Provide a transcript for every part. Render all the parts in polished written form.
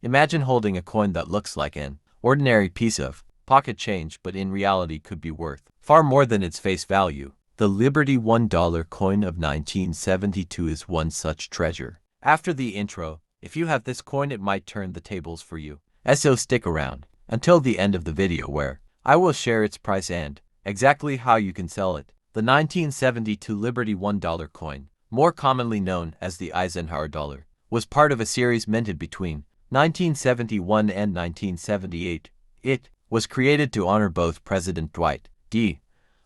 Imagine holding a coin that looks like an ordinary piece of pocket change but in reality could be worth far more than its face value. The Liberty $1 coin of 1972 is one such treasure. After the intro, if you have this coin it might turn the tables for you. So stick around until the end of the video where I will share its price and exactly how you can sell it. The 1972 Liberty $1 coin, more commonly known as the Eisenhower dollar, was part of a series minted between 1971 and 1978. It was created to honor both President Dwight D.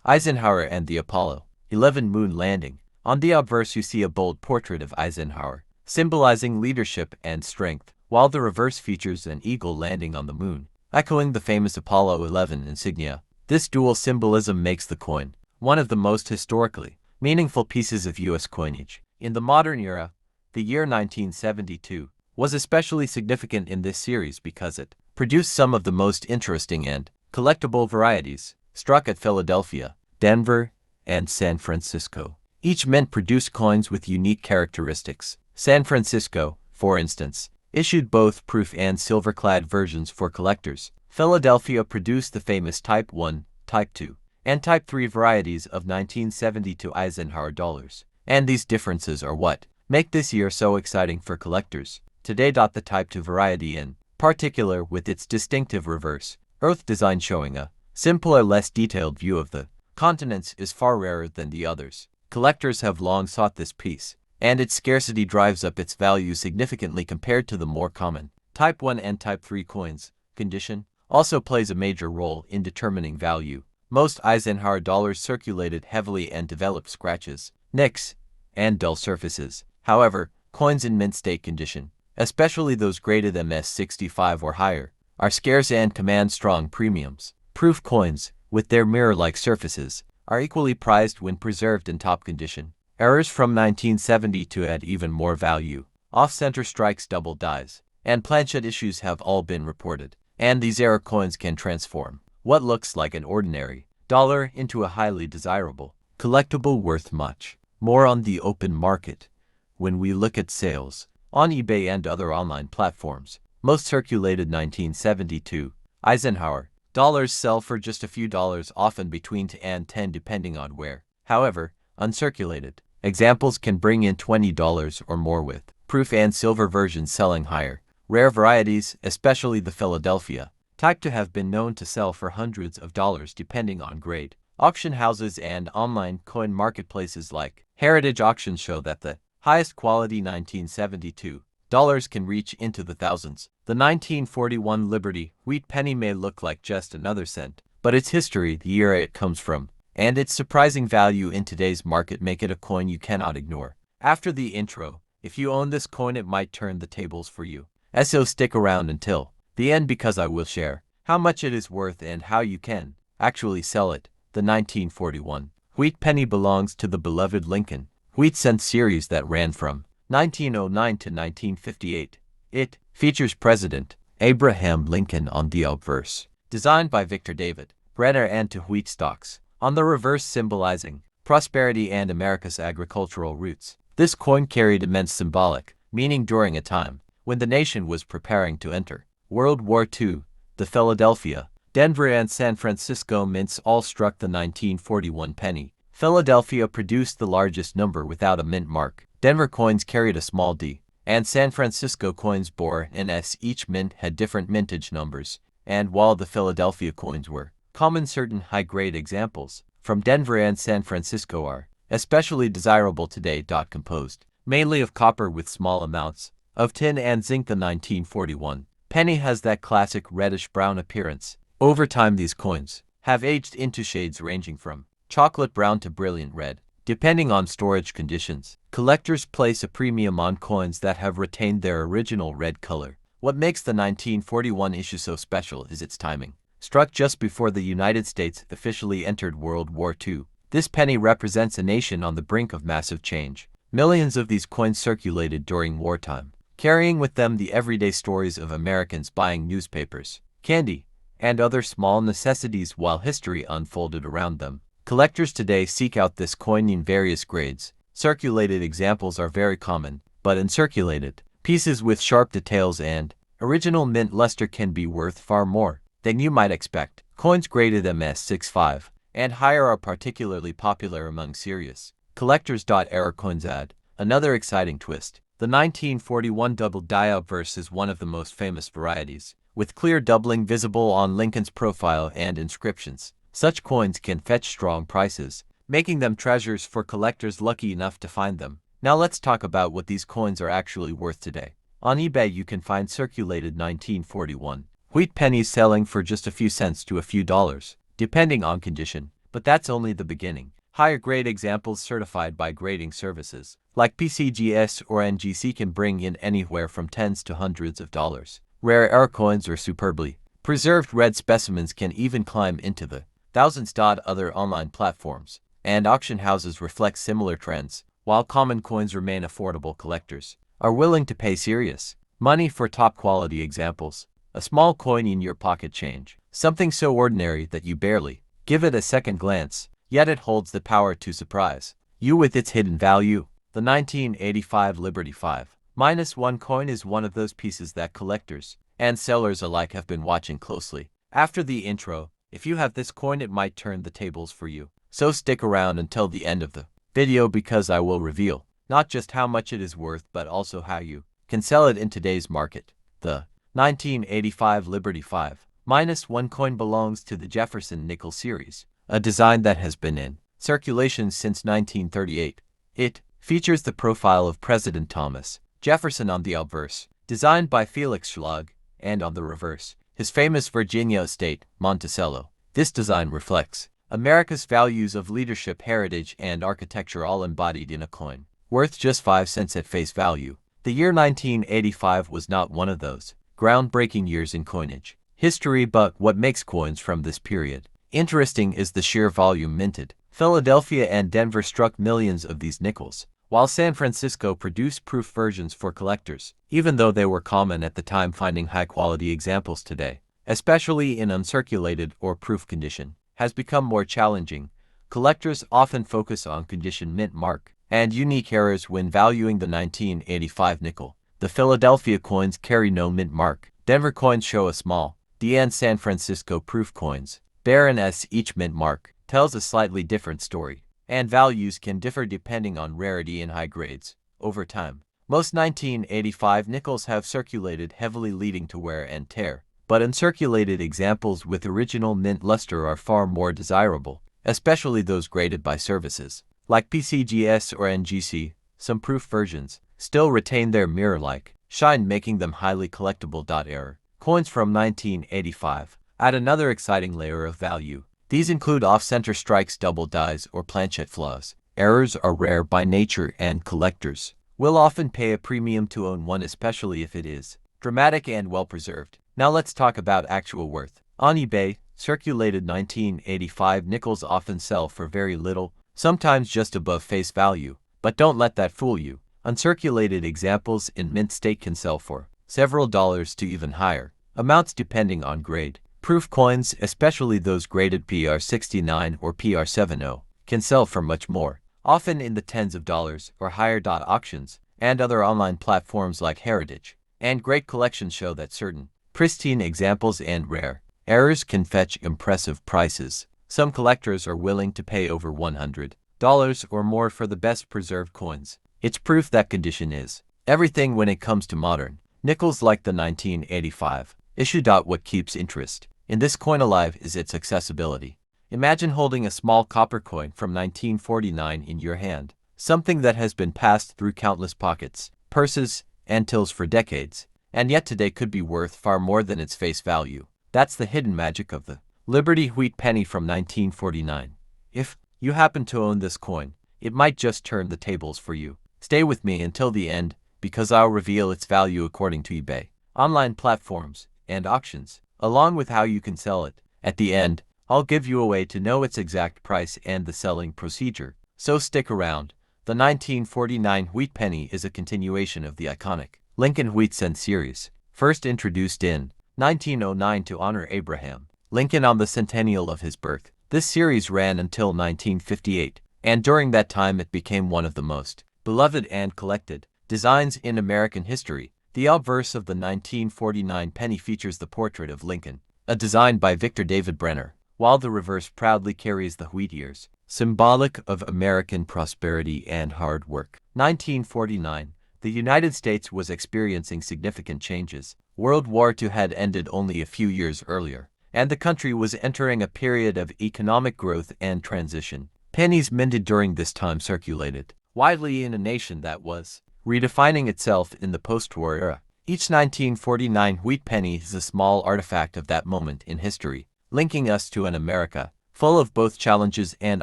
Eisenhower and the Apollo 11 moon landing. On the obverse you see a bold portrait of Eisenhower, symbolizing leadership and strength, while the reverse features an eagle landing on the moon, echoing the famous Apollo 11 insignia. This dual symbolism makes the coin one of the most historically meaningful pieces of U.S. coinage. In the modern era, the year 1972 was especially significant in this series because it produced some of the most interesting and collectible varieties struck at Philadelphia, Denver, and San Francisco. Each mint produced coins with unique characteristics. San Francisco, for instance, issued both proof and silver-clad versions for collectors. Philadelphia produced the famous Type 1, Type 2, and Type 3 varieties of 1972 Eisenhower dollars. And these differences are what make this year so exciting for collectors. Today, the Type 2 variety in particular with its distinctive reverse Earth design showing a simpler, less detailed view of the continents is far rarer than the others. Collectors have long sought this piece, and its scarcity drives up its value significantly compared to the more common Type 1 and Type 3 coins. Condition also plays a major role in determining value. Most Eisenhower dollars circulated heavily and developed scratches, nicks, and dull surfaces. However, coins in mint state condition, especially those graded MS-65 or higher, are scarce and command strong premiums. Proof coins, with their mirror-like surfaces, are equally prized when preserved in top condition. Errors from 1972 add even more value. Off-center strikes, double dies, and planchet issues have all been reported, and these error coins can transform what looks like an ordinary dollar into a highly desirable collectible worth much more on the open market. When we look at sales on eBay and other online platforms, most circulated 1972 Eisenhower dollars sell for just a few dollars, often between $2 and $10 depending on where. However, uncirculated examples can bring in $20 or more, with proof and silver versions selling higher. Rare varieties, especially the Philadelphia Type 2, have been known to sell for hundreds of dollars depending on grade. Auction houses and online coin marketplaces like Heritage Auctions show that the highest quality 1972 dollars can reach into the thousands. The 1941 Liberty wheat penny may look like just another cent, but its history, the era it comes from, and its surprising value in today's market make it a coin you cannot ignore. After the intro, if you own this coin it might turn the tables for you. So stick around until the end because I will share how much it is worth and how you can actually sell it. The 1941 wheat penny belongs to the beloved Lincoln wheat cent series that ran from 1909 to 1958. It features President Abraham Lincoln on the obverse, designed by Victor David Brenner, and to wheat stalks on the reverse, symbolizing prosperity and America's agricultural roots. This coin carried immense symbolic meaning during a time when the nation was preparing to enter World War II. The Philadelphia, Denver, and San Francisco mints all struck the 1941 penny. Philadelphia produced the largest number without a mint mark. Denver coins carried a small d, and San Francisco coins bore an s. Each mint had different mintage numbers, and while the Philadelphia coins were common, certain high-grade examples from Denver and San Francisco are especially desirable today. Composed mainly of copper with small amounts of tin and zinc, the 1941 penny has that classic reddish-brown appearance. Over time these coins have aged into shades ranging from chocolate brown to brilliant red, depending on storage conditions. Collectors place a premium on coins that have retained their original red color. What makes the 1941 issue so special is its timing. Struck just before the United States officially entered World War II, this penny represents a nation on the brink of massive change. Millions of these coins circulated during wartime, carrying with them the everyday stories of Americans buying newspapers, candy, and other small necessities while history unfolded around them. Collectors today seek out this coin in various grades. Circulated examples are very common, but uncirculated pieces with sharp details and original mint luster can be worth far more than you might expect. Coins graded MS65 and higher are particularly popular among serious collectors. Error coins add another exciting twist. The 1941 double die obverse is one of the most famous varieties, with clear doubling visible on Lincoln's profile and inscriptions. Such coins can fetch strong prices, making them treasures for collectors lucky enough to find them. Now let's talk about what these coins are actually worth today. On eBay you can find circulated 1941 wheat pennies selling for just a few cents to a few dollars, depending on condition, but that's only the beginning. Higher grade examples certified by grading services like PCGS or NGC can bring in anywhere from tens to hundreds of dollars. Rare air coins or superbly preserved red specimens can even climb into the thousands. Other online platforms and auction houses reflect similar trends, while common coins remain affordable. Collectors are willing to pay serious money for top quality examples. A small coin in your pocket change, something so ordinary that you barely give it a second glance, yet it holds the power to surprise you with its hidden value. The 1985 Liberty 5-1 coin is one of those pieces that collectors and sellers alike have been watching closely. After the intro, if you have this coin it might turn the tables for you. So stick around until the end of the video because I will reveal not just how much it is worth but also how you can sell it in today's market. The 1985 Liberty 5-1 coin belongs to the Jefferson nickel series, a design that has been in circulation since 1938. It features the profile of President Thomas Jefferson on the obverse, designed by Felix Schlag, and on the reverse, his famous Virginia estate, Monticello. This design reflects America's values of leadership, heritage, and architecture all embodied in a coin, worth just 5 cents at face value. The year 1985 was not one of those groundbreaking years in coinage history, but what makes coins from this period interesting is the sheer volume minted. Philadelphia and Denver struck millions of these nickels, while San Francisco produced proof versions for collectors, even though they were common at the time. Finding high-quality examples today, especially in uncirculated or proof condition, has become more challenging. Collectors often focus on condition, mint mark, and unique errors when valuing the 1985 nickel. The Philadelphia coins carry no mint mark. Denver coins show a small D, and San Francisco proof coins bear an S. Each mint mark tells a slightly different story, and values can differ depending on rarity and high grades. Over time, most 1985 nickels have circulated heavily, leading to wear and tear, but uncirculated examples with original mint luster are far more desirable, especially those graded by services like PCGS or NGC. Some proof versions still retain their mirror-like shine, making them highly collectible. Error coins from 1985 add another exciting layer of value. These include off-center strikes, double dies, or planchette flaws. Errors are rare by nature, and collectors will often pay a premium to own one, especially if it is dramatic and well-preserved. Now let's talk about actual worth. On eBay, circulated 1985 nickels often sell for very little, sometimes just above face value, but don't let that fool you. Uncirculated examples in mint state can sell for several dollars to even higher amounts depending on grade. Proof coins, especially those graded PR69 or PR70, can sell for much more, often in the tens of dollars or higher. Auctions and other online platforms like Heritage and Great Collections show that certain pristine examples and rare errors can fetch impressive prices. Some collectors are willing to pay over $100 or more for the best preserved coins. It's proof that condition is everything when it comes to modern nickels like the 1985 issue. What keeps interest in this coin alive is its accessibility. Imagine holding a small copper coin from 1949 in your hand, something that has been passed through countless pockets, purses, and tills for decades, and yet today could be worth far more than its face value. That's the hidden magic of the Liberty wheat penny from 1949. If you happen to own this coin, it might just turn the tables for you. Stay with me until the end, because I'll reveal its value according to eBay, online platforms, and auctions, along with how you can sell it. At the end, I'll give you a way to know its exact price and the selling procedure, so stick around. The 1949 wheat penny is a continuation of the iconic Lincoln wheat cent series, first introduced in 1909 to honor Abraham Lincoln on the centennial of his birth. This series ran until 1958, and during that time it became one of the most beloved and collected designs in American history. The obverse of the 1949 penny features the portrait of Lincoln, a design by Victor David Brenner, while the reverse proudly carries the wheat ears, symbolic of American prosperity and hard work. 1949. The United States was experiencing significant changes. World War II had ended only a few years earlier, and the country was entering a period of economic growth and transition. Pennies minted during this time circulated widely in a nation that was redefining itself in the post-war era. Each 1949 wheat penny is a small artifact of that moment in history, linking us to an America full of both challenges and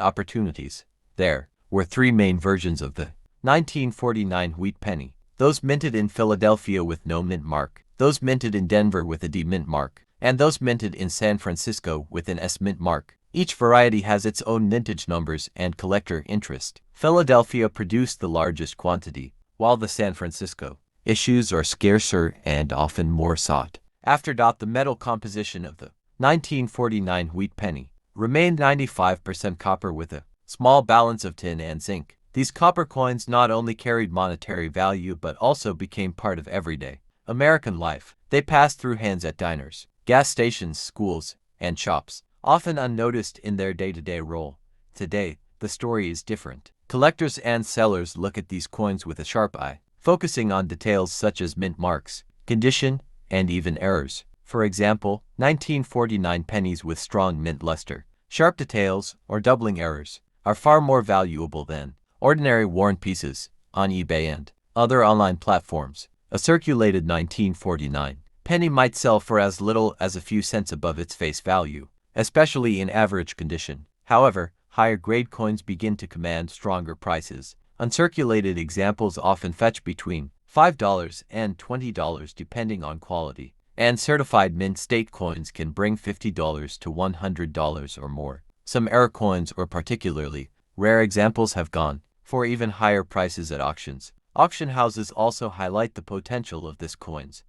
opportunities. There were three main versions of the 1949 wheat penny: those minted in Philadelphia with no mint mark, those minted in Denver with a D mint mark, and those minted in San Francisco with an S mint mark. Each variety has its own mintage numbers and collector interest. Philadelphia produced the largest quantity, while the San Francisco issues are scarcer and often more sought after. The metal composition of the 1949 wheat penny remained 95% copper with a small balance of tin and zinc. These copper coins not only carried monetary value but also became part of everyday American life. They passed through hands at diners, gas stations, schools, and shops, often unnoticed in their day-to-day role. Today, the story is different. Collectors and sellers look at these coins with a sharp eye, focusing on details such as mint marks, condition, and even errors. For example, 1949 pennies with strong mint luster, sharp details, or doubling errors are far more valuable than ordinary worn pieces on eBay and other online platforms. A circulated 1949 penny might sell for as little as a few cents above its face value, especially in average condition. However, higher-grade coins begin to command stronger prices. Uncirculated examples often fetch between $5 and $20 depending on quality, and certified mint state coins can bring $50 to $100 or more. Some error coins or particularly rare examples have gone for even higher prices at auctions. Auction houses also highlight the potential of these coins